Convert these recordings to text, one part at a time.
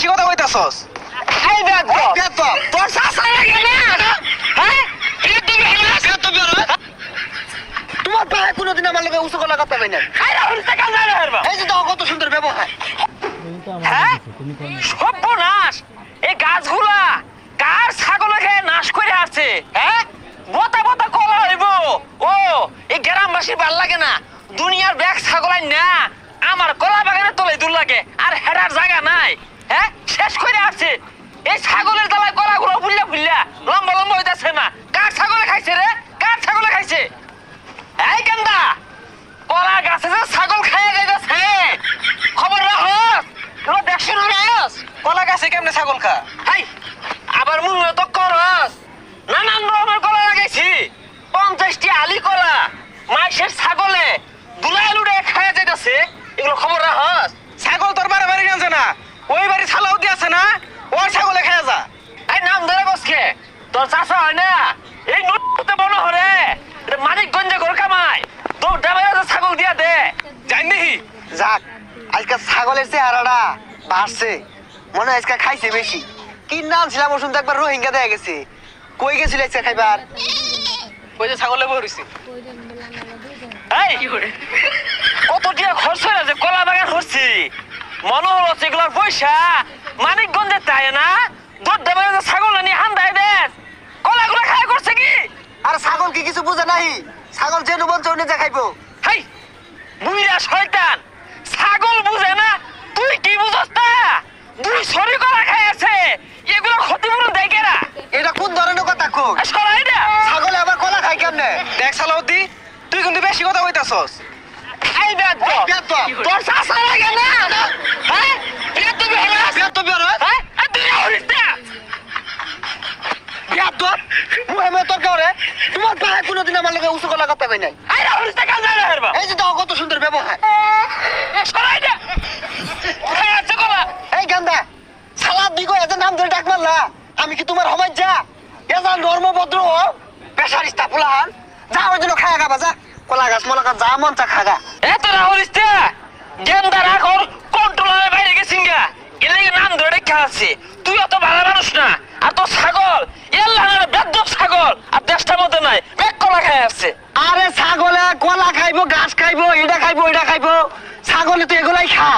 বেশি কথা কইতাছস। এই বেদ বেদ তোর চাচা লাগে না হ্যাঁ বেদ তোমার ভাই কোনোদিন আমার লগে উঁচু গলা কথা কই না। আরে হইছে কাজ না রে এই যে তো কত সুন্দর ব্যবহার। হ্যাঁ সর্বনাশ এই গাছগুলা কার ছাগলে খেয়ে নাশ করে আছে হ্যাঁ বতা বতা কলা হইব ও এই গ্রামবাসী ভাল লাগে না দুনিয়ার ব্যাগ ছাগলাই না আমার কলা বাগানে তোলে দূর লাগে আর হেডার জায়গা নাই হ্যাঁ শেষ করে আছে এই ছাগলের তলায় কলাগুলো ফুললা ফুললা লম্বা লম্বা হইতাছে না কার ছাগলে খাইছে রে কার ছাগলে খাইছে এই গেন্দা কলা গাছে যে ছাগল খাইয়ে যাইতাছে খবর রাখস তোরা দেখছিস রাস কলা গাছে কেমনে ছাগল খা? হাই আবার মুখ তো করস নানান রকমের কলা লাগাইছি 50টি আলি কলা মাইসের ছাগলে দুলাই লুড়ে খাইয়ে যাইতাছে এগুলো খবর রাখস ছাগল তোর বাড়ি গেছে না, ওই বাড়ি ছালাউদি আছে না, ওই ছাগলে খেয়ে যা। এই নাম ধরে বসকে তোর চাষা হয় না এই নুতে মনে হরে মানিকগঞ্জে ঘর কামায় তোর ডাবাই ছাগল দিয়া দে জানি যাক আজকে ছাগলের চেহারাটা বাড়ছে, মনে হয় আজকে খাইছে বেশি। কি নাম ছিলাম ওষুধ একবার রোহিঙ্গা দেখা গেছে, কই গেছিল আজকে খাইবার? ওই যে ছাগলে বরিছি এই কত টিয়া খরচ হয়ে আছে কলা বাগান হচ্ছি মনে হলো সেগুলোর পয়সা মানিকগঞ্জে তাই না তোর ডাবাই ছাগল নিয়ে হান্দাই দে কলাগুলো খায় করছে কি আর ছাগল কি কিছু বুঝে নাই? ছাগল যে নুবন চৌনে যা খাইবো। হাই বুইরা শয়তান ছাগল বুঝে না তুই কি বুঝস তা দুই শরীর কলা খাইছে এগুলো ক্ষতিপূরণ দেয় কেরা এটা কোন ধরনের কথা কো? সরাই না ছাগলে আবার কলা খাই কেমনে? দেখ সালাউদ্দি তুই কিন্তু বেশি কথা কইতাছস এই বেদ তোর চাচা লাগে না হ্যাঁ বেদ তো বের হ্যাঁ তুই হইছ না বিয়াদব মুহেমে তোর কারে তোমার ভাই কোনোদিন আমার লগে উঁচু গলা কথা কই নাই। আরে হইছ না কাজ না হেরবা এই যে তো কত সুন্দর ব্যবহার। সরাই না খাইছে কলা এই গান্দা সালাদ দিগো এত নাম ধরে ডাক মারলা, আমি কি তোমার সমাজ যা এজা ধর্মভদ্র পেশারিস্তা ফুলান যা ওই জন্য খায়া খাবা যা, কলা গাছ মলা গাছ যা মন চা খাগা। এত রাহুলিস্তা গেন্দা রাখর কন্ট্রোলের বাইরে গেছিস গা এলাকে নাম ধরে রেখে আছে তুই অত ভালো মানুষ না আর তোর ছাগল এল্লা বেদ্যপ ছাগল আর দেশটার মধ্যে নাই বেগ কলা খাই আসছে আরে ছাগলে কলা খাইবো, ঘাস খাইবো, এটা খাইবো, এটা খাইবো, ছাগলে তো এগুলাই খা।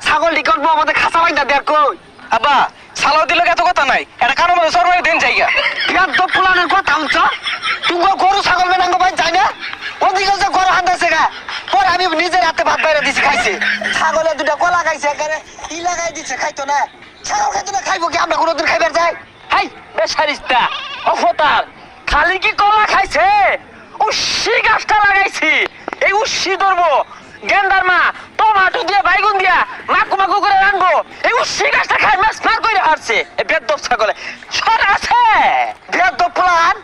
ছাগল দি করবো আমাদের খাসা বাইন্দা দেখ কই আব্বা ছালাও দিলে এত কথা নাই এটা কারো মধ্যে সরবারে দিন জায়গা বিয়াদব ফুলানের কথা হচ্ছে তুমি গরু ছাগল মেনাঙ্গ ভাই যাই না ওদিকে যে গরু হান্দাছে গা পরে আমি নিজের হাতে ভাত বাইরে দিছি খাইছে। ছাগলে দুটা কলা খাইছে এখানে ই লাগাই দিছে খাইতো না, ছাগল খাইতো না খাইবো কি আমরা কোনোদিন খাইবার যাই? হাই বেশারিস্তা অফতার খালি কি কলা খাইছে উশি গাছটা লাগাইছি এই উশি ধরবো গেন্দার মা টমাটো দিয়ে বাইগুন দিয়া মাকু মাকু করে রানবো এই উশি গাছটা খাই মাছ মার করে হারছে এই বেদ্যপ ছাগলে সর আছে বিয়াদব ফুলান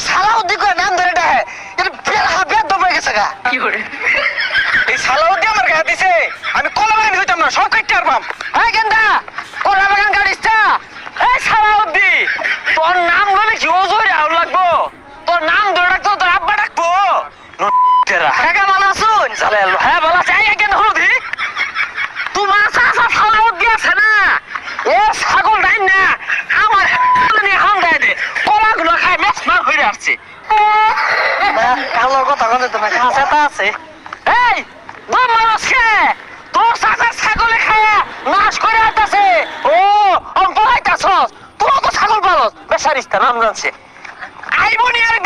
সালাউদ্দি করে নাম ধরে ডাহে এটা বিয়াদব হয়ে গেছে গা। কি করে এই সালাউদ্দি আমার গায়ে দিছে আমি কলা বাগান হইতাম না সব কাটতে পারবাম হ্যাঁ গেন্দা কলা বাগান গাড়িসটা এই সালাউদ্দি তোর নাম বলে কি ওজোরে আউল লাগবো তোর নাম ধরে রাখতো তোর আব্বা ডাকবো হ্যাঁ ভালো আছুন হ্যাঁ ভালো আছে এই কেন হলুদি তোমার চাচা সালাউদ্দি আছে না এ ছাগল নাই না আমার নিয়ে হাম দেয় দে কলাগুলো খায় মেস মার হয়ে আসছে কালোর কথা কথা তোমার কাছে তা আছে। এই দম মারছে তোর চাচার ছাগলে খায়া নাশ করে আইতাছে ও অঙ্ক লাইতাছস তুই তো ছাগল পালস বেশারিস্তা নাম জানছে আইবনি আর